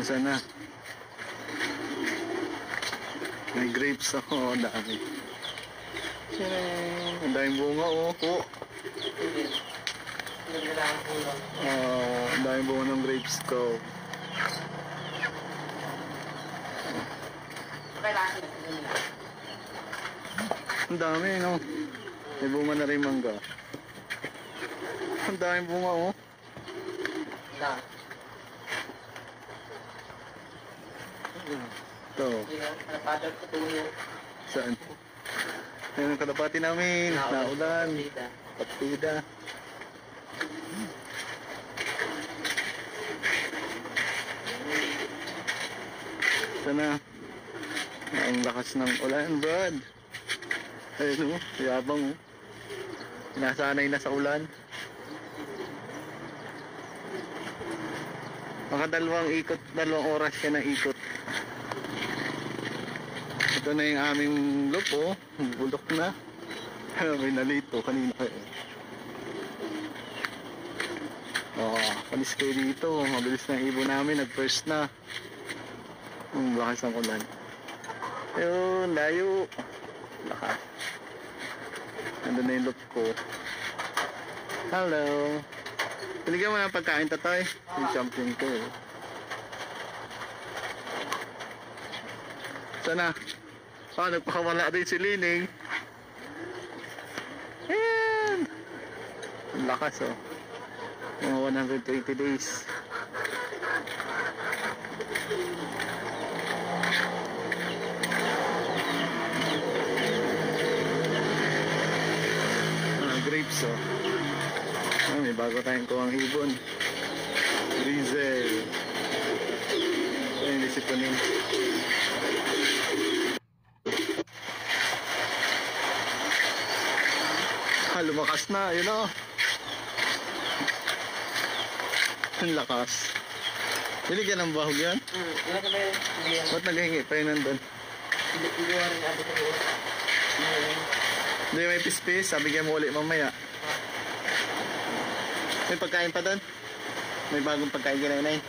Sana. May grapes ako, ang dami. Ang daming bunga, oh. Ang daming bunga ng grapes ko. Ang dami, no? May bunga na rin mangga. Ang daming bunga, oh. Ito. Saan? Ayun ang kalapati namin. Naulan. Partida. Sana. Ang lakas ng ulan, Brad. Ayun, oh. Yabang, oh. Nasanay na sa ulan. Mga dalawang oras ka na ikot. Ito na yung aming loop, oh. Bulok na. May nalito kanina kayo. Panis kayo dito. Mabilis na ibon namin. Nag-first na. Lakas ng ulan. Ayun, layo. Lakas. Nandun na yung loop ko. Hello. Binigyan mo na pagkain, Tatoy. Yung champion ko, eh. Sana. Nagpakawala rin si Lining. Ayan. Ang lakas, oh. Mga 120 days. Grapes, oh. May bago tayong kuwang ibon. Rizel. Ayun, isipunin. Lumakas na, yun, oh. Ang lakas. Binigyan ng bahog yan? Ba't naghihingi pa yun nandun? Hindi, may pispis. Sabigyan mo ulit mamaya. May pagkain pa doon? May bagong pagkain ka na yun, eh.